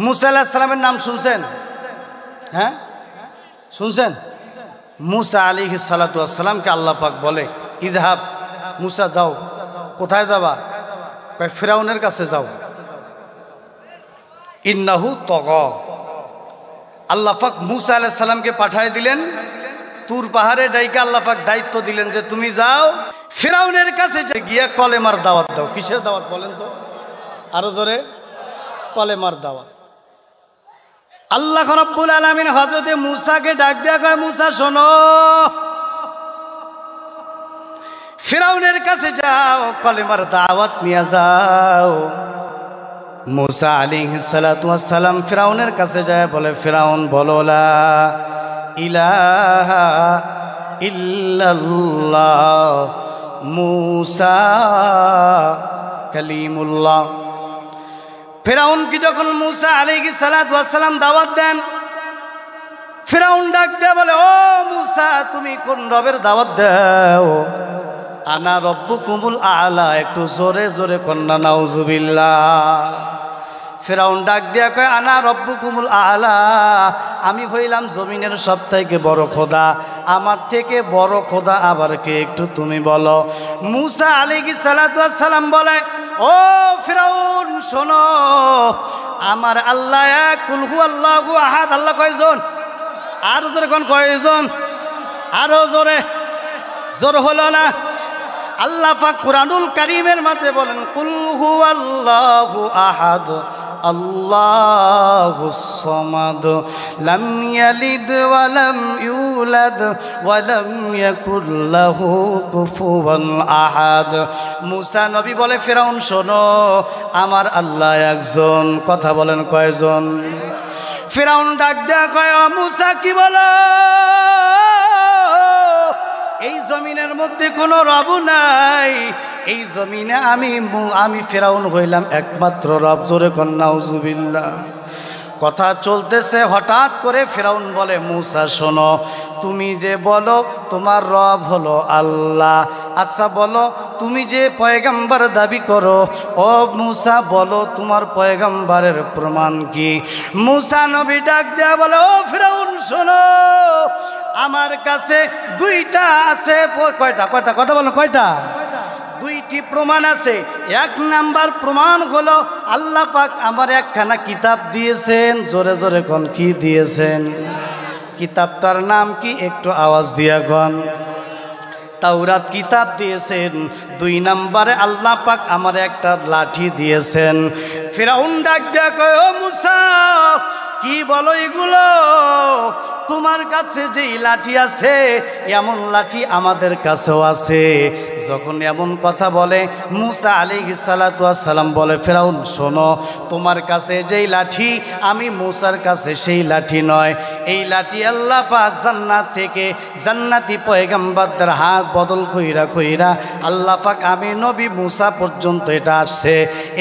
মুসা আলাইহিস সালামের নাম শুনছেন? হ্যাঁ শুনছেন? মুসা আলাইহিস সালাতু ওয়াস সালামকে আল্লাহ পাক বলে ইযহাব, মুসা যাও। কোথায় যাবা? ফিরাউনের কাছে যাও। ইন্নাহু তাগা। আল্লাহ পাক মুসা আলাইহিস সালামকে পাঠিয়ে দিলেন তুর পাহাড়ে ডাইকা। আল্লাহ পাক দায়িত্ব দিলেন যে তুমি যাও ফিরাউনের কাছে গিয়া কলেমার দাওয়াত দাও। কিসের দাওয়াত বলেন তো? আরো জোরে, কলেমার দাওয়াত। আল্লাহ রাব্বুল আলামিন হযরতে মুসাকে ডাক দেয়া কয়, মুসা শোনো, ফিরাউনের কাছে যাও, কলেমার দাওয়াত নিয়ে যাও। মুসা আলাইহিস সালাতু ওয়াস সালাম ফিরাউনের কাছে যায়, বলে ফিরাউন বলো লা ইলাহা ইল্লাল্লাহ মুসা কালিমুল্লাহ। ফিরাউন কি যখন মুসা আলাইহিস সালাতু ওয়াস সালাম দাওয়াত দেন, ফিরাউন ডাক দেয়া বলে, ও মুসা তুমি কোন রবের দাওয়াত দাও? আনা রব্বুকুমুল আলা। একটু জোরে জোরে কন্যা নাউজুবিল্লাহ। ফিরাউন ডাক দিয়া কয়, আনা রব্বুকুমুল আলা, আমি হইলাম জমিনের সবথেকে বড় খোদা, আমার থেকে বড় খোদা আবার কে একটু তুমি বলো। মুসা আলাইহিস সালাতু ওয়াস সালাম বলে, ও ফিরাউন শোনো, আমার আল্লাহ এক, কুল হুয়াল্লাহু আহাদ। আল্লাহ কয়জন? আরো জোরে কোন কয়জন? আরো জোরে, জোর হলো না? আল্লাহ পাক কুরআনুল কারীমের মধ্যে বলেন, কুল হুয়াল্লাহু আহাদ আল্লাহুস সামাদ লাম ইয়ালিদ ওয়া লাম ইউলাদ ওয়া লাম ইয়াকুল লাহু কুফুয়ান আহাদ। মুসা নবী বলে, ফিরাউন শোনো, আমার আল্লাহ একজন। কথা বলেন কয়জন? ফিরাউন ডাক দেয়া কয়, মুসা কি বলো? এই জমিনের মধ্যে কোনো রব নাই, এই জমিনে আমি ফিরাউন হইলাম একমাত্র রব। জোরে কন্যা নাউজুবিল্লাহ। কথা চলতেছে, হঠাৎ করে ফিরাউন বলে, মুসা শোনো, তুমি যে বলো তোমার রব হলো আল্লাহ, আচ্ছা বলো তুমি যে পয়গম্বর দাবি করো, ও মুসা বলো তোমার পয়গম্বরের প্রমাণ কি? মুসা নবী ডাক দেয়া বলে, ও ফিরাউন শোনো, আমার কাছে দুইটা আছে। কয়টা? কয়টা? কথা বলো কয়টা? দুইটি প্রমাণ আছে। এক নাম্বার প্রমাণ হলো আল্লাহ পাক আমার একখানা কিতাব দিয়েছেন। জোরে জোরে কোন কি দিয়েছেন? কিতাবটার নাম কি? একটু আওয়াজ দিয়া কোন। তাওরাত কিতাব দিয়েছেন। দুই নম্বরে আল্লাহ পাক আমার একটা লাঠি দিয়েছেন। ফিরাউন ডাক দেয়া কয়, ও মুসা কি বলো এগুলো? তোমার কাছে যেই লাঠি আছে এমন লাঠি আমাদের কাছেও আছে। যখন এমন কথা বলে, মুসা আলাইহিস সালাতু ওয়াস সালাম বলে, ফিরাউন শোনো, তোমার কাছে যেই লাঠি আমি মুসার কাছে সেই লাঠি নয়। এই লাঠি আল্লাহ পাক জান্নাত থেকে জান্নাতি পয়গম্বরদের হাত বদল কইরা কইরা আল্লাহ পাক আমি নবী মুসা পর্যন্ত এটা আসছে।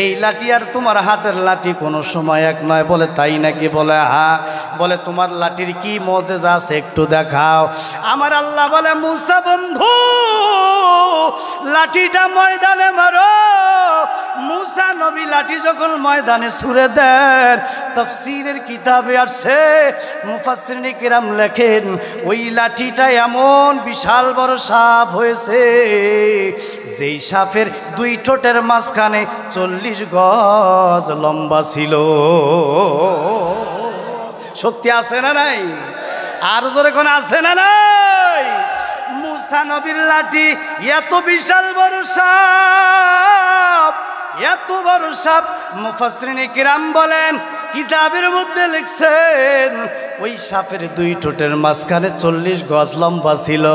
এই লাঠি আর তোমার হাতের লাঠি কোনো সময় এক নয়। বলে তাই নাকি? বলে হ্যাঁ। বলে তোমার লাঠির কি মজেজা আছে একটু দেখাও। আমার আল্লাহ বলে, মুসা বন্ধু লাঠিটা ময়দানে মারো। মুসা নবী লাঠি যখন ময়দানে ছুঁড়ে দেন, তাফসীরের কিতাবে আসছে, মুফাসসিরিনে কিরাম লেখেন ওই লাঠিটা এমন বিশাল বড় সাপ হয়েছে, যেই সাপের দুই ঠোঁটের মাঝখানে 40 গজ লম্বা ছিল। শক্তি আছে না নাই? আর জোরে কোন আছে না নাই? মুসা নবীর লাঠি এত বিশাল বড় সাপ, এত বড় সাপ। মুফাসসিরিনে কিরাম বলেন, কিতাবের মধ্যে লিখছেন ওই সাপের দুই ঠোঁটের মাঝখানে 40 গজ লম্বা ছিল।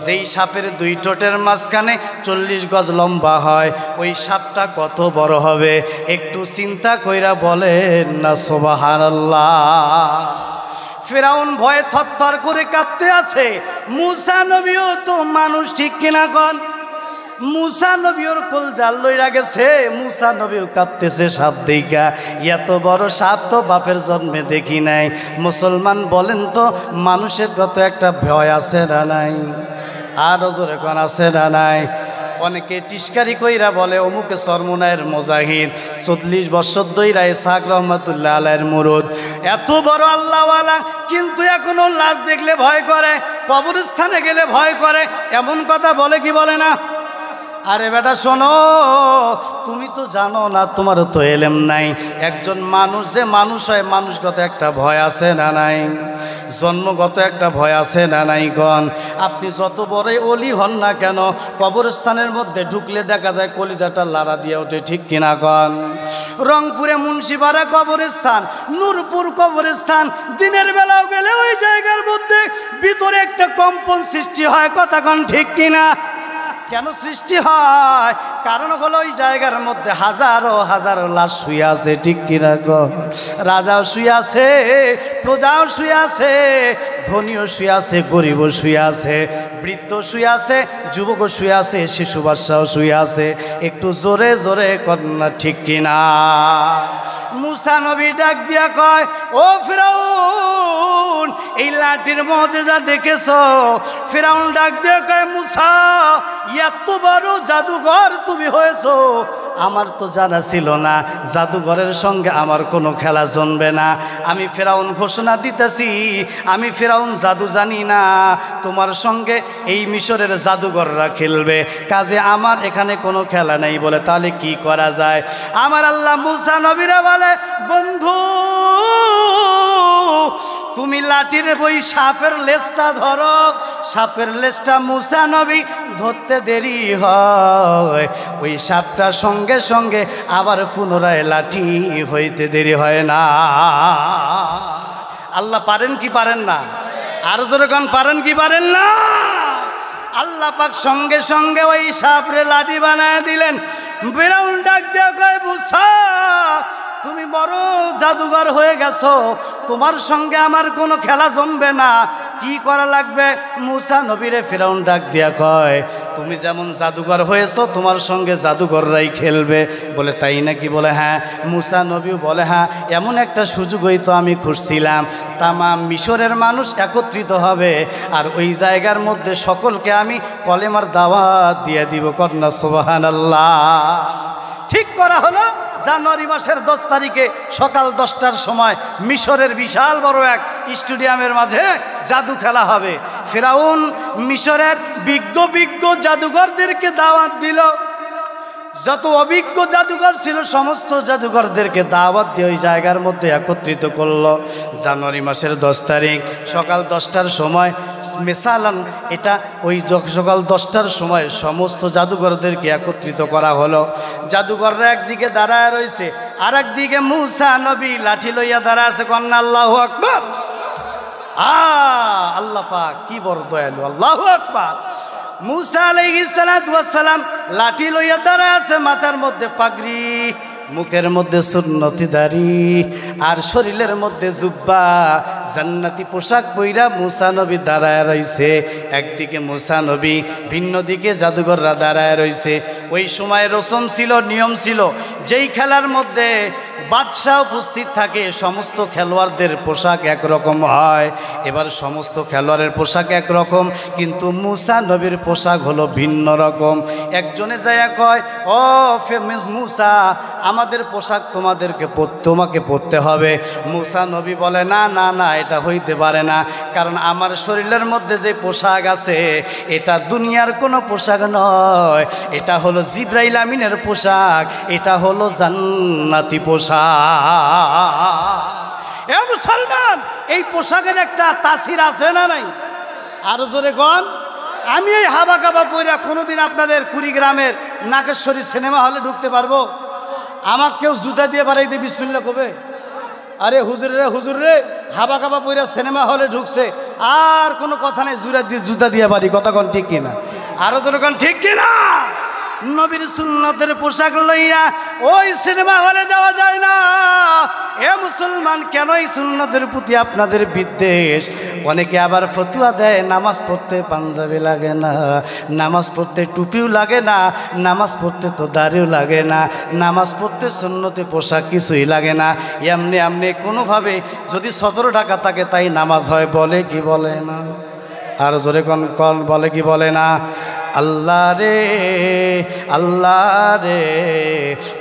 যেই সাপের দুই ঠোঁটের মাঝখানে 40 গজ লম্বা হয়, ওই সাপটা কত বড় হবে একটু চিন্তা কইরা বলেন না সুবহানাল্লাহ। ফিরাউন ভয়ে থরথর করে কাঁপতে আছে। মুসা নবীও তো মানুষ, ঠিক কিনা কন? মুসা নবীর কোল জাল লইরা গেছে, মুসা নবীও কাঁপতেছে সাপ দেইখা। এত বড় সাপ তো বাপের জন্মে দেখি নাই। মুসলমান বলেন তো, মানুষের কত একটা ভয় আছে না নাই? আরো জোরে কোন আছে না নাই? অনেকে টিস্কারি কইরা বলে অমুকে চরমোনায়ের মুজাহিদ, 40 বছর ধইরা ইসহাক রহমাতুল্লাহ আলাইহির মুরিদ, এত বড় আল্লাহওয়ালা, কিন্তু এখনো লাশ দেখলে ভয় করে, কবরস্থানে গেলে ভয় করে, এমন কথা বলে কি বলে না? আরে বেটা শোনো, তুমি তো জানো না, তোমারও তো এলেম নাই। একজন মানুষ যে মানুষ হয়, মানুষগত একটা ভয় আছে না নাই? জন্মগত একটা ভয় আছে না নাই গণ? আপনি যত বড়ই অলি হন না কেন, কবরস্থানের মধ্যে ঢুকলে দেখা যায় কলিজাটা লাড়া দিয়ে ওঠে, ঠিক কিনা গণ? রংপুরে মুন্সিপাড়া কবরস্থান, নূরপুর কবরস্থান, দিনের বেলাও গেলে ওই জায়গার মধ্যে ভিতরে একটা কম্পন সৃষ্টি হয়, কথা কন ঠিক কিনা? কেন সৃষ্টি হয়? কারণ হলো ওই জায়গার মধ্যে হাজারো হাজারো লাশ শুয়ে আছে, ঠিক কিনা গো? রাজাও শুয়ে আছে, প্রজাও শুয়ে আছে, ধনীও শুয়ে আছে, গরিবও শুয়ে আছে, বৃদ্ধ শুয়ে আছে, যুবকও শুয়ে আছে, শিশু বাচ্চাও শুয়ে আছে। একটু জোরে জোরে কন্যা, ঠিক কিনা? মুসা নবী ডাক দিয়া কয়, ও ফিরাউন, এই লাঠির মুজিজা দেখেছো? ফিরাউন ডাক দিয়া কয়, মুসা, এত বড় জাদুঘর তুমি হয়েছো, আমার তো জানা ছিল না। জাদুঘরের সঙ্গে আমার কোনো খেলা জমবে না। আমি ফিরাউন ঘোষণা দিতেছি, আমি ফিরাউন জাদু জানি না, তোমার সঙ্গে এই মিশরের জাদুঘররা খেলবে, কাজে আমার এখানে কোনো খেলা নেই। বলে তাহলে কি করা যায়? আমার আল্লাহ মুসা নবীরা বলে, বন্ধু, তুমি লাঠির ওই সাপের লেজটা ধরো। সাপের লেজটা মুসা নবী ধরতে দেরি হয়, ওই সাপটা সঙ্গে সঙ্গে আবার পুনরায় লাঠি হইতে দেরি হয় না। আল্লাহ পারেন কি পারেন না? আর জোরে কোন পারেন কি পারেন না? আল্লাহ পাক সঙ্গে সঙ্গে ওই সাপরে লাঠি বানায় দিলেন। ফিরাউন ডাক দিয়ে কয়, মুসা, তুমি বড় জাদুঘর হয়ে গেছো, তোমার সঙ্গে আমার কোনো খেলা জমবে না, কি করা লাগবে? মুসা নবীরে ফিরাউন ডাক দিয়া কয়, তুমি যেমন জাদুঘর হয়েছো, তোমার সঙ্গে জাদুঘররাই খেলবে। বলে তাই নাকি? বলে হ্যাঁ। মুসা নবীও বলে, হ্যাঁ, এমন একটা সুযোগই তো আমি খুঁজছিলাম, তামাম মিশরের মানুষ একত্রিত হবে, আর ওই জায়গার মধ্যে সকলকে আমি কলেমার দাওয়াত দিয়ে দিব। কন্যা সুবহানাল্লাহ। ঠিক করা হলো। জানুয়ারি মাসের 10 তারিখে সকাল 10টার সময় মিশরের বিশাল বড় এক স্টেডিয়ামের মাঝে জাদু খেলা হবে। ফিরাউন মিশরের বিজ্ঞ জাদুঘরদেরকে দাওয়াত দিল। যত অভিজ্ঞ জাদুঘর ছিল সমস্ত জাদুঘরদেরকে দাওয়াত দিয়ে ওই জায়গার মধ্যে একত্রিত করলো। জানুয়ারি মাসের 10 তারিখ সকাল 10টার সময় মেসালান, এটা ওই সকাল 10টার সময় সমস্ত জাদুঘরদেরকে একত্রিত করা হলো। জাদুঘররা একদিকে দাঁড়ায় রয়েছে, আর একদিকে মুসা নবী লাঠি লইয়া দাঁড়ায় আছে। কন্যা আল্লাহু আকবার। আল্লাহ পাক কি বড় দয়ালু, আল্লাহু আকবার। মুসা আলাইহিস সালাতু ওয়াস সালাম লাঠি লইয়া দাঁড়ায় আছে, মাথার মধ্যে পাগড়ি, মুখের মধ্যে সুন্নতি দাড়ি, আর শরীরের মধ্যে জুব্বা, জান্নাতি পোশাক পইরা মুসা নবী দাঁড়ায় রইছে। একদিকে মুসা নবী, ভিন্ন দিকে জাদুঘররা দাঁড়ায় রইছে। ওই সময় রসম ছিল, নিয়ম ছিল, যেই খেলার মধ্যে বাদশাহ উপস্থিত থাকে সমস্ত খেলোয়াড়দের পোশাক একরকম হয়। এবার সমস্ত খেলোয়াড়ের পোশাক একরকম, কিন্তু মুসা নবীর পোশাক হলো ভিন্ন রকম। একজনে যাইয়া কয়, ও মুসা, আমাদের পোশাক তোমাকে পরতে হবে। মুসা নবী বলে, না না না, এটা হইতে পারে না, কারণ আমার শরীরের মধ্যে যে পোশাক আছে এটা দুনিয়ার কোনো পোশাক নয়, এটা হলো জিবরাইল আমিনের পোশাক, এটা হলো জান্নাতি পোশাক। এ মুসলমান, এই পোশাকের একটা তাসির আছে না নাই? আরো জোরে গন। আমি এই হাবা কাবা পইরা কোনোদিন আপনাদের কুড়িগ্রামের নাগেশ্বরী সিনেমা হলে ঢুকতে পারবো? আমাকে কেউ জুতা দিয়ে বাড়াই দিয়ে বিসমিল্লাহ কবে? আরে হুজুর রে, হাবা কাবা পইরা সিনেমা হলে ঢুকছে, আর কোনো কথা নেই, জুতা দিয়ে বাড়ি। কথা কন ঠিক কিনা? আরো জোরে কন ঠিক কিনা? নবীর সুন্নতের পোশাক লইয়া ওই সিনেমা হলে যাওয়া যায় না। এ মুসলমান, কেন এই সুন্নতের প্রতি আপনাদের বিদ্বেষ? অনেকে আবার ফতুয়া দেয়, নামাজ পড়তে পাঞ্জাবি লাগে না, নামাজ পড়তে টুপিও লাগে না, নামাজ পড়তে তো দাড়িও লাগে না, নামাজ পড়তে সুন্নতে পোশাক কিছুই লাগে না। এমনি কোনোভাবে যদি 17 টাকা থাকে তাই নামাজ হয়, বলে কি বলে না? আর জোরে কন বলে কি বলে না? আল্লাহ রে আল্লাহ রে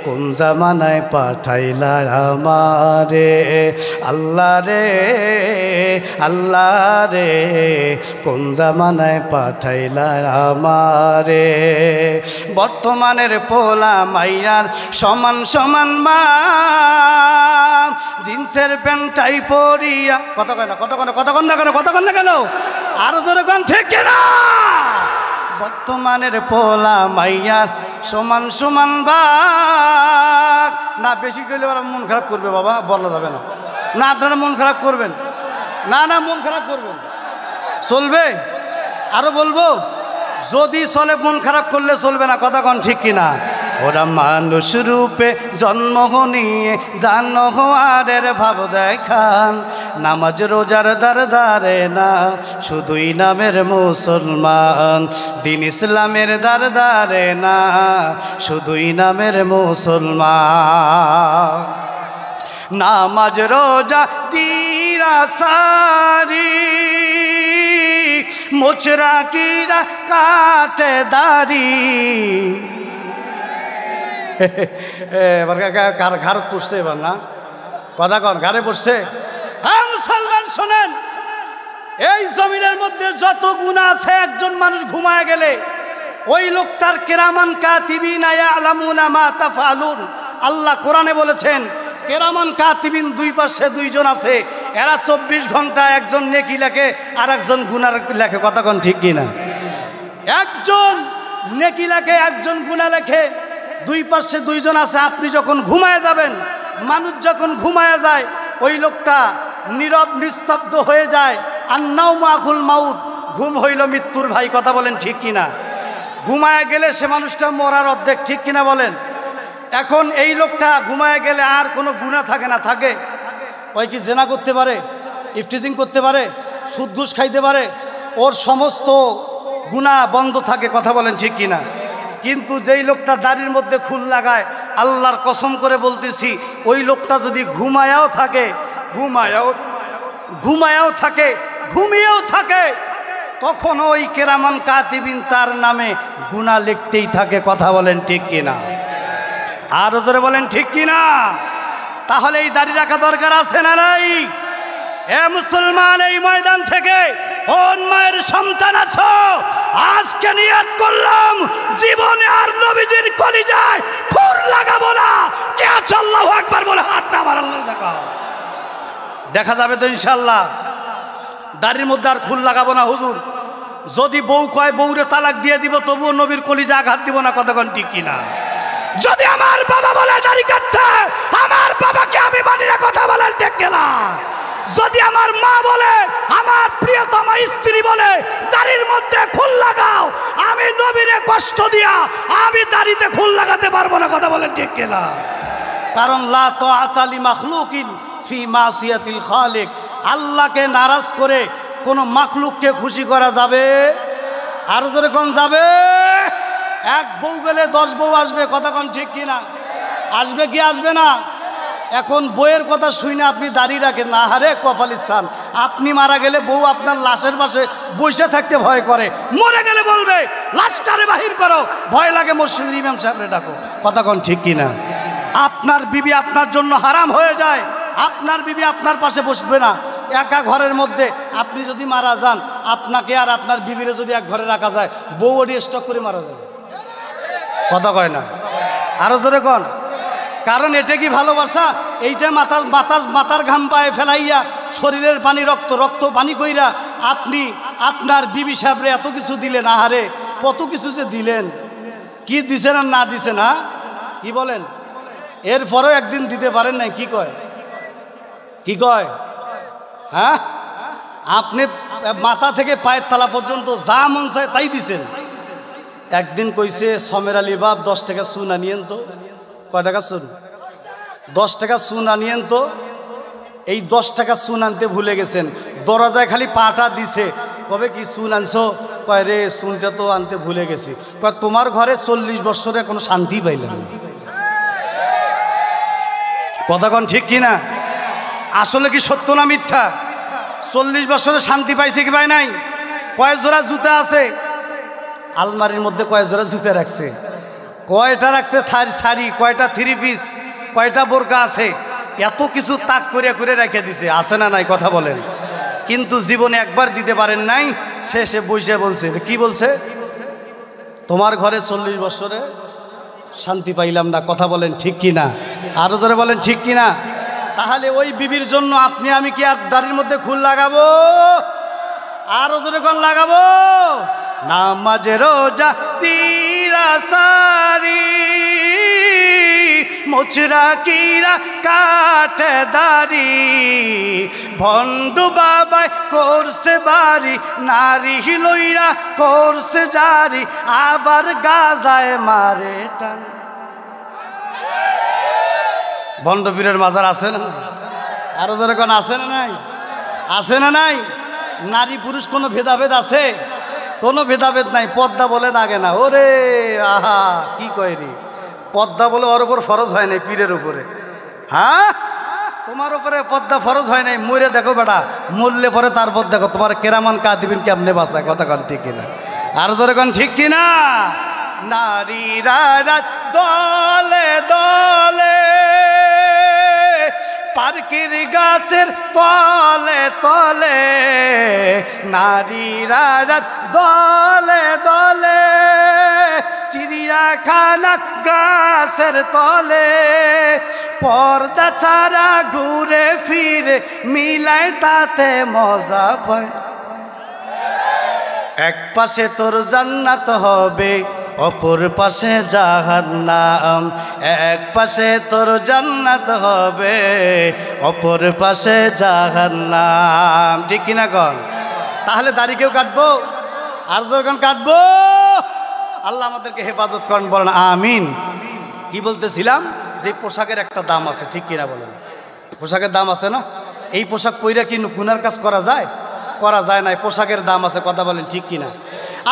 কোন জামানায় পাঠাইলা আমারে আল্লাহ রে আল্লাহ রে কোন জামানায় পাঠাইলা আমারে বর্তমানের পোলা মাইয়ার সমান সমান মা জিন্সের প্যান্টাই পরিয়া কথা কয় না কথা কয় না কথা কন না কেন কথা কন না কেন আরো জোরে কন ঠিক কিনা বর্তমানের পোলা মাইয়ার সমান সমান বাঘ না বেশি করলে ওরা মন খারাপ করবে বাবা বলা যাবে না না আপনারা মন খারাপ করবেন না না মন খারাপ করবেন চলবে আরো বলবো যদি চলে মন খারাপ করলে চলবে না কথা কন ঠিক কিনা ওরা মানুষ রূপে জন্ম নিয়ে জানোয়ারের ভাব দেখান নামাজ রোজার দ্বার ধারে না শুধুই নামের মুসলমান দিন ইসলামের দ্বার ধারে না শুধুই নামের মুসলমান নামাজ রোজা দিরা সারি মুচরা কিরা কাটে দাড়ি এবার ঘাড় পড়ছে এবার না কথা কন ঘাড়ে পড়ছে হ্যাঁ মুসলমান শোনেন এই জমিনের মধ্যে যত গুনাহ আছে একজন মানুষ ঘুমায় গেলে ওই লোকটার কেরামান কাতিবিনা ইয়ালামুনা মা তাফআলুন আল্লাহ কোরআনে বলেছেন কেরামান কাতিবিন দুই পাশে দুইজন আছে এরা 24 ঘন্টা একজন নেকি লেখে আর একজন গুনাহ লেখে কথা কন ঠিক কিনা একজন নেকি লেখে একজন গুনাহ লেখে দুই পাশে দুইজন আছে আপনি যখন ঘুমায় যাবেন মানুষ যখন ঘুমায় যায় ওই লোকটা নীরব নিস্তব্ধ হয়ে যায় আন্নাউমু আকুল মাউত ঘুম হইল মৃত্যুর ভাই কথা বলেন ঠিক কিনা ঘুমায় গেলে সে মানুষটা মরার অর্ধেক ঠিক কিনা বলেন এখন এই লোকটা ঘুমায় গেলে আর কোনো গুনাহ থাকে না থাকে ওই কি জেনা করতে পারে ইফটিজিং করতে পারে সুদ ঘুষ খাইতে পারে ওর সমস্ত গুনাহ বন্ধ থাকে কথা বলেন ঠিক কিনা কিন্তু যেই লোকটা দাড়ির মধ্যে খুল লাগায় আল্লাহর কসম করে বলতেছি ওই লোকটা যদি ঘুমায়াও থাকে ঘুমিয়েও থাকে তখন ওই কেরামান কাতিবিন তার নামে গুনাহ লিখতেই থাকে কথা বলেন ঠিক কিনা আরো জোরে বলেন ঠিক কিনা তাহলে এই দাড়ি রাখা দরকার আছে না নাই এ মুসলমান এই ময়দান থেকে কোন মায়ের সন্তান আছো আজকে নিয়ত করলাম জীবনে আর নবীজির কলিজায় খুর লাগাবো না কে আছে আল্লাহু আকবার বলে হাতটা আমার আল্লাহ দেখা যাবে তো ইনশাআল্লাহ দাড়ির মধ্যে আর খুর লাগাবো না হুজুর যদি বউ কয় বউরে তালাক দিয়ে দিব তবুও নবীর কলিজা আঘাত দিব না কতক্ষণ ঠিক কিনা যদি আমার বাবা বলে দাড়ি কাটতে আমার বাবাকে আমি মানি না কথা বলেন ঠিক কিনা যদি আমার মা বলে আমার প্রিয়তম স্ত্রী বলে দাড়ির মধ্যে খুল লাগাও আমি নবীরে কষ্ট দিয়া আমি দাড়িতে খুল লাগাতে পারবো না কথা বলেন ঠিক কিনা কারণ লা তাআতা লি মাখলুকিন ফি মাসিয়াতিল খালিক আল্লাহকে নারাজ করে কোন মাখলুককে খুশি করা যাবে আর জোরে কোন যাবে এক বউ গেলে 10 বউ আসবে কথা কোন ঠিক কিনা আসবে কি আসবে না এখন বইয়ের কথা শুনে আপনি দাঁড়িয়ে রাখেন না হারে কপালিস্তান আপনি মারা গেলে বউ আপনার লাশের পাশে বসে থাকতে ভয় করে মরে গেলে বলবে লাশটারে বাহির করো ভয় লাগে মসজিদের ইমাম সাহেবরে ডাকো কথা কোন ঠিক কিনা আপনার বিবি আপনার জন্য হারাম হয়ে যায় আপনার বিবি আপনার পাশে বসবে না একা ঘরের মধ্যে আপনি যদি মারা যান আপনাকে আর আপনার বিবিরে যদি এক ঘরে রাখা যায় বউ ওডি স্টক করে মারা যাবে কথা কয় না আরো জোরে কোন কারণ এটা কি ভালোবাসা এইটা মাথার ঘাম পায়ে ফেলাইয়া শরীরের পানি রক্ত পানি কইরা আপনি আপনার বিবি সাহেবরে এত কিছু দিলেন আহারে কত কিছু যে দিলেন কি দিছেন আর না দিছেন না কি বলেন এরপরেও একদিন দিতে পারেন নাই কি কয় হ্যাঁ আপনি মাথা থেকে পায়ের তলা পর্যন্ত যা মন চায় তাই দিছেন একদিন কইছে সমের আলী বাপ 10 টাকা চুন আনিয়েন তো কয় টাকা চুন 10 টাকা চুন আনিয়েন তো এই 10 টাকা চুন আনতে ভুলে গেছেন দরজায় খালি পাটা দিছে কবে কি চুন আনছো কয় রে চুনটা তো আনতে ভুলে গেছি কয় তোমার ঘরে 40 বছরে কোনো শান্তি পাইলাম না কথা কোন ঠিক কিনা আসলে কি সত্য না মিথ্যা 40 বছরে শান্তি পাইছে কি পাই নাই কয় জোড়া জুতা আছে আলমারির মধ্যে কয় জোড়া জুতা রাখছে, কয়টা রাখছে শাড়ি, কয়টা থ্রি পিস, কয়টা বোরকা আছে, এত কিছু তাক করে করে রেখে দিছে, আছে না নাই কথা বলেন। কিন্তু জীবনে একবার দিতে পারেন নাই, শেষে বসে বলছে, কি বলছে, তোমার ঘরে 40 বছরে শান্তি পাইলাম না, কথা বলেন ঠিক কি না, আরো জোরে বলেন ঠিক কি না। তাহলে ওই বিবির জন্য আপনি আমি কি আর দাড়ির মধ্যে খুল লাগাবো, আরো জোরে কোন লাগাবো, নামাজ রোজা তিরা সারি মুচরা কিরা কাটে দাড়ি, ভন্ডু বাবাই করছে বাড়ি, নারী লইরা করছে জারি, আবার গাজায় মারে টান। ভণ্ড পীরের মাজার আছে না, আরো ধরে কোন আছে না নাই, আছে না নাই। নারী পুরুষ কোনো ভেদাভেদ আছে, কোনো ভেদাভেদ নাই। পদ্মা বলে লাগে না, ওরে আহা কি কয় রে, পদ্মা বলে ওর উপর ফরজ হয় নাই, পীরের উপরে। হ্যাঁ, তোমার উপরে পদ্মা ফরজ হয় নাই, মরে দেখো বেটা, মরলে পরে তারপর দেখো তোমার কেরামান কাদিবিন কেমনে বাঁচায়, কথা কন ঠিক কিনা, আর ধরে কন ঠিক কিনা। নারীরা দলে দলে পার্কের গাছের তলে তলে, নারীরা দলে দলে চিড়িয়াখানার গাছের তলে, পর্দা ছাড়া ঘুরে ফিরে মিলায় তাতে মজা পায়। এক পাশে তোর জান্নাত হবে, অপর পাশে জাহান্নাম, এক পাশে তোর জান্নাত হবে, অপর পাশে জাহান্নাম, ঠিক কিনা কন। তাহলে দাড়ি কেউ কাটবো, আর যখন কাটবো, আল্লাহ আমাদেরকে হেফাজত করেন, বলেন আমিন। কি বলতেছিলাম, যে পোশাকের একটা দাম আছে, ঠিক কিনা বলেন, পোশাকের দাম আছে না। এই পোশাক পইরা কি গুনার কাজ করা যায়, করা যায় না, পোশাকের দাম আছে, কথা বলেন ঠিক কিনা।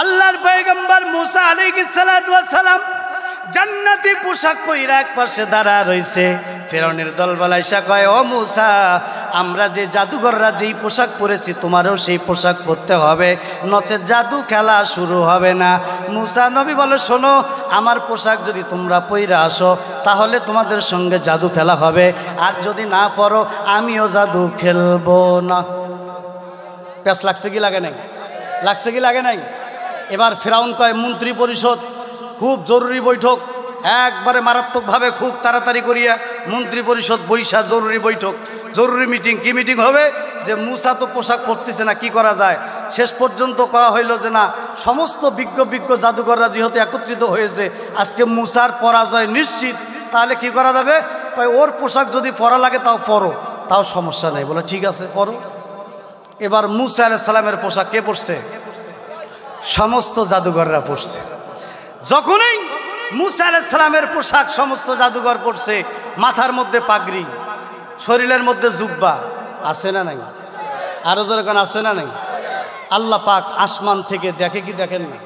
আল্লাহর পয়গম্বর মুসা আলাইহিস সালাতু ওয়াস সালাম জান্নাতি পোশাক পইরা এক পাশে দাঁড়া রইছে। ফেরাউনের দলবল আইসা কয়, ও মুসা, আমরা যে জাদুঘররা যেই পোশাক পরেছি তোমারও সেই পোশাক পরতে হবে, নচেত জাদু খেলা শুরু হবে না। মুসা নবী বলে, শোনো, আমার পোশাক যদি তোমরা পইরা আসো তাহলে তোমাদের সঙ্গে জাদু খেলা হবে, আর যদি না পরো আমিও জাদু খেলবো না। প্যাস লাগছে কি লাগে নাই, লাগছে কি লাগে নাই। এবার ফেরাউন কয়, মন্ত্রী পরিষদ খুব জরুরি বৈঠক, একবারে মারাত্মকভাবে খুব তাড়াতাড়ি করিয়া মন্ত্রী পরিষদ বৈশা জরুরি বৈঠক, জরুরি মিটিং। কি মিটিং হবে, যে মুসা তো পোশাক পরতেছে না, কি করা যায়। শেষ পর্যন্ত করা হইল যে না, সমস্ত বিজ্ঞ জাদুঘররা যেহেতু একত্রিত হয়েছে, আজকে মুসার পরাজয় নিশ্চিত, তাহলে কি করা যাবে, ওর পোশাক যদি পরা লাগে তাও পরো, তাও সমস্যা নেই। বলে ঠিক আছে পরো। এবার মুসা আলাইহিস সালামের পোশাক কে পরছে, সমস্ত জাদুঘররা পরছে। যখনই মুসা আলাইহিস সালামের পোশাক সমস্ত জাদুঘর পরছে, মাথার মধ্যে পাগড়ি, শরীরের মধ্যে জুব্বা, আছে না নাই, আরো যেরকম আছে না নাই। আল্লাহ পাক আসমান থেকে দেখে কি দেখেন না,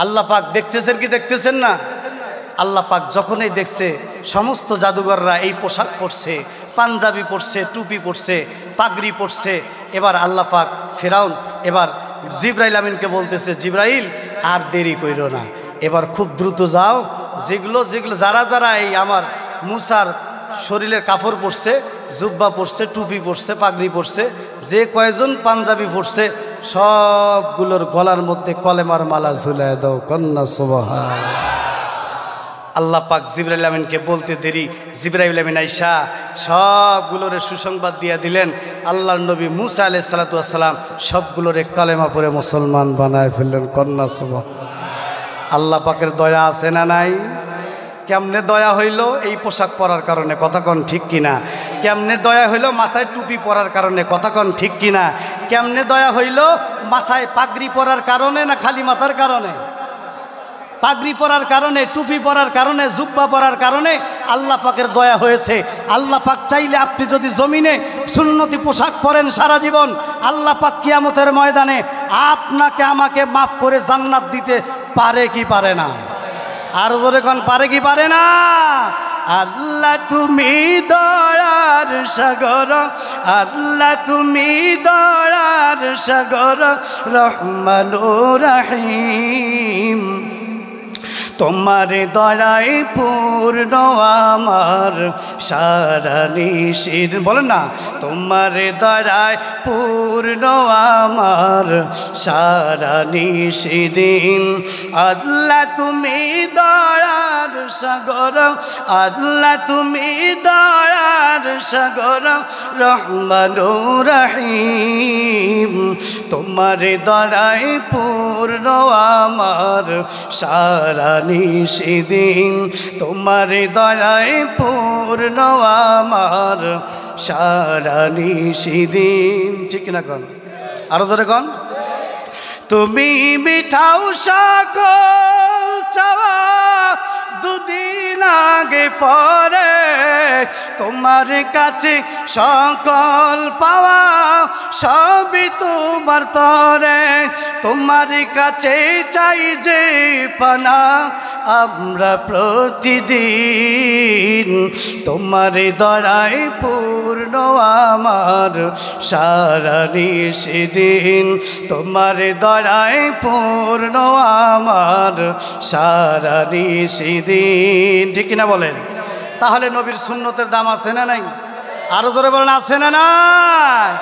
আল্লাহ পাক দেখতেছেন কি দেখতেছেন না। আল্লাহ পাক যখনই দেখছে সমস্ত জাদুঘররা এই পোশাক পরছে, পাঞ্জাবি পরছে, টুপি পরছে, পাগড়ি পরছে, এবার আল্লাহ পাক ফেরাউন এবার জিবরাইল আমিনকে বলতেছে, জিবরাইল আর দেরি কইরো না, এবার খুব দ্রুত যাও, যেগুলো যারা এই আমার মুসার শরীরের কাপড় পরছে, জুব্বা পরছে, টুপি পরছে, পাগড়ি পরছে, যে কয়জন পাঞ্জাবি পরছে সবগুলোর গলার মধ্যে কলেমার মালা ঝুলায় দাও, কন্যা সুবহান। আল্লাহ পাক জিবরাইল আমিনকে বলতে দেরি, জিবরাইল আমিন আইসা সবগুলোরে সুসংবাদ দিয়া দিলেন। আল্লাহর নবী মুসা আলাইহিস সালাতু ওয়াস সালাম সবগুলোরে কালেমা পড়ে মুসলমান বানায় ফেললেন, কন্যা সুবহান। আল্লাহ পাকের দয়া আছে না নাই। কেমনে দয়া হইল, এই পোশাক পরার কারণে, কথা কন ঠিক কিনা। কেমনে দয়া হইল, মাথায় টুপি পরার কারণে, কথা কন ঠিক কিনা। কেমনে দয়া হইল, মাথায় পাগড়ি পরার কারণে না খালি মাথার কারণে, পাগড়ি পরার কারণে, টুপি পরার কারণে, জুব্বা পরার কারণে আল্লাহ পাকের দয়া হয়েছে। আল্লাহ পাক চাইলে আপনি যদি জমিনে সুন্নতি পোশাক পরেন সারা জীবন, আল্লাহ পাক কিয়ামতের ময়দানে আপনাকে আমাকে মাফ করে জান্নাত দিতে পারে কি পারে না, আর জোরে কোন পারে কি পারে না। আল্লাহ তুমি দয়ার সাগর, আল্লাহ তুমি দয়ার সাগর, রহমানুর রহিম। তোমার দয়ায় পূর্ণ আমার সারা নিশির, বলেন না, তোমার দয়ায় পূর্ণ আমার সারা নিশিদিন। আল্লাহ তুমি দয়ার সাগর, আল্লাহ তুমি দয়ার সাগর, রহমানুর রহিম। তোমার দয়ায় পূর্ণ আমার সারা নিশিদিন, তোমার দয়ায় পূর্ণ আমার সারা নিশিদিন। ঠিক না কন? আরো জোরে কন। তুমি মিঠাও সকল চাওয়া, দুদিন আগে পরে তোমার কাছে সকল পাওয়া সবই তোমার তরে। তোমার কাছে চাই যে পানা আমরা প্রতিদিন, তোমার দয়ায় পূর্ণ আমার সারা নিশিদিন, তোমার দয়ায় পূর্ণ আমার সারা নিশিদিন। ঠিক কিনা বলেন? তাহলে নবীর সুন্নতের দাম আছে না নাই? আরো জোরে বলেন, আছে না নাই?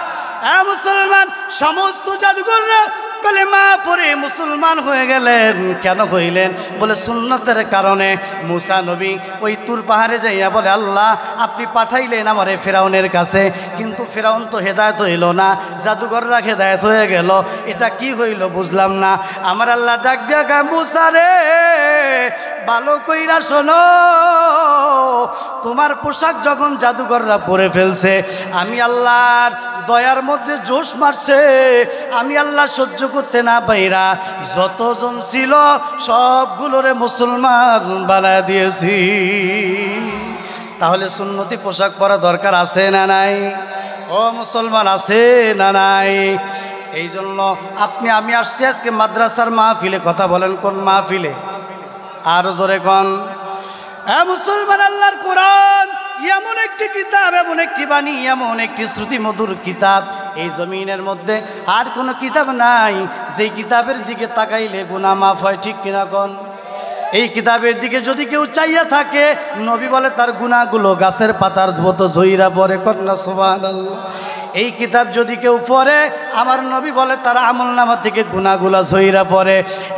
মুসলমান সমস্ত জাদুঘররা কালেমা পড়ে মুসলমান হয়ে গেলেন। কেন হইলেন? বলে সুন্নতের কারণে। মুসা নবী ওই তুর পাহাড়ে যাইয়া বলে, আল্লাহ আপনি পাঠাইলেন আমারে ফেরাউনের কাছে, কিন্তু ফেরাউন তো হেদায়েত হইল না, জাদুঘররা হেদায়েত হয়ে গেল, এটা কি হইল বুঝলাম না। আমার আল্লাহ ডাক দিয়া গায়, মুসা রে ভালো কইরা শোনো, তোমার পোশাক যখন জাদুঘররা পরে ফেলছে, আমি আল্লাহর দয়ার মধ্যে জোশ মারছে, আমি আল্লাহ সহ্য করতে না পাইরা যতজন ছিল সবগুলোরে মুসলমান বানায় দিয়েছি। তাহলে সুন্নতি পোশাক পরা দরকার আছে না নাই? ও মুসলমান, আছে না নাই? এই জন্য আমি আসছি আজকে মাদ্রাসার মাহফিলে। কথা বলেন কোন মাহফিলে? আরো জোরে কন। মুসলমান, আল্লাহর কোরআন এমন একটি কিতাব, এমন একটি বাণী, এমন একটি শ্রুতি মধুর কিতাব, এই জমিনের মধ্যে আর কোনো কিতাব নাই যেই কিতাবের দিকে তাকাইলে গুনাহ মাফ হয়। ঠিক কিনা কন? এই কিতাবের দিকে যদি কেউ চাইয়া থাকে, নবী বলে তার গুনাহগুলো গাছের পাতার মতো ঝইরা পড়ে। কন্যা সুবহানাল্লাহ। এই কিতাব যদি কেউ পড়ে, আমার নবী বলে তার আমলনামা থেকে গুনাহগুলো ঝইরা পড়ে।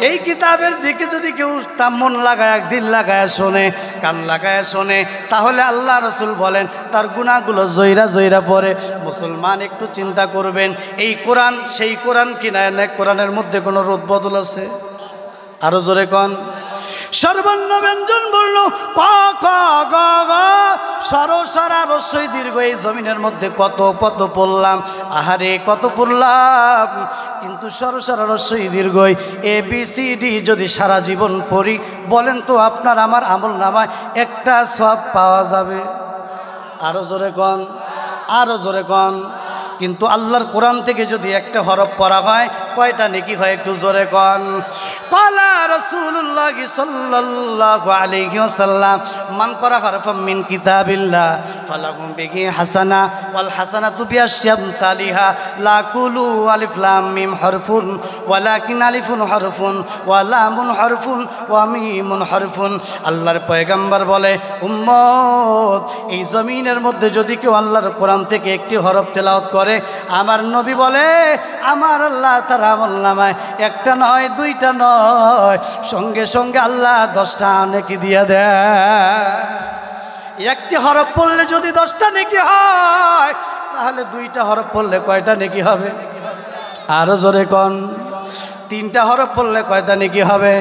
এই কিতাবের দিকে যদি কেউ তার মন লাগায়, দিল লাগায় শোনে, কান লাগায় শোনে, তাহলে আল্লাহ রসুল বলেন তার গুনাহগুলো ঝইরা পড়ে। মুসলমান একটু চিন্তা করবেন, এই কোরআন সেই কোরআন কিনা? কোরআনের মধ্যে কোনো রোদ বদল আছে? আরো জোরে কন। সর্বর্ণ ব্যঞ্জন বর্ণ ক খ গ ঘ সরসরা রস্বই দীর্ঘ, এই জমিনের মধ্যে কত কত পড়লাম, আহারে কত পড়লাম, কিন্তু সরসরা রস্বই দীর্ঘ ABCD যদি সারা জীবন পড়ি, বলেন তো আপনার আমার আমল নামায় একটা সওয়াব পাওয়া যাবে? আরো জোরে কন, আরো জোরে কন। কিন্তু আল্লাহর কোরআন থেকে যদি একটা হরফ পড়া হয়, কয়টা নেকি হয়? একটু জোরে কন। ক্বালা রাসূলুল্লাহ সাল্লাল্লাহু আলাইহি ওয়াসাল্লাম, মান ক্বারা হারফাম মিন কিতাবিল্লাহ ফালাহু বিহি হাসানা ওয়াল হাসানাতু বিআশরি আমসালিহা লা কুলু আলিফ লাম মিম হরফুন ওয়ালাকিন আলিফুন হরফুন ওয়া লামুন হরফুন ওয়া মিমুন হরফুন। আল্লাহর পয়গম্বর বলে, উম্মত, এই জমিনের মধ্যে যদি কেউ আল্লাহর কোরআন থেকে একটি হরফ তেলাওয়াত করে, আমার নবী বলে আমার আল্লাহ তার আমলনামায় একটা নয়, দুইটা নয়, সঙ্গে সঙ্গে আল্লাহ 10টা নেকি দিয়ে দেয়। একটি হরফ পড়লে যদি 10টা নেকি হয়, তাহলে 2টা হরফ পড়লে কয়টা নেকি হবে? আরো জোরে কন। 3টা হরফ পড়লে কয়টা নেকি হবে?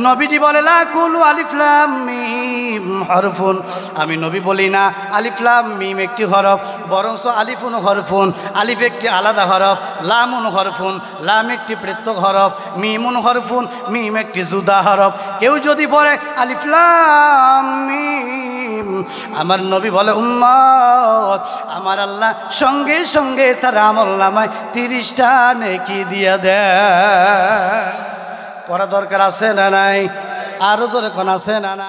নবীজি বলে লা কুলু আলিফ লাম মিম হরফুন। আমি নবী বলি না আলিফ লাম মিম একটি হরফ, বরঞ্চ আলিফুন হরফুন, আলিফ একটি আলাদা হরফ, লামুন হরফুন, লাম একটি পৃথক হরফ, মিমুন হরফুন, মিম একটি জুদা হরফ। কেউ যদি পড়ে আলিফ লাম মিম, আমার নবী বলে উম্মত, আমার আল্লাহ সঙ্গে সঙ্গে তার আমলনামায় 30টা নেকি দিয়ে দেয়। পড়া দরকার আছে না নাই? আরো জোরে কোন আছে না নাই?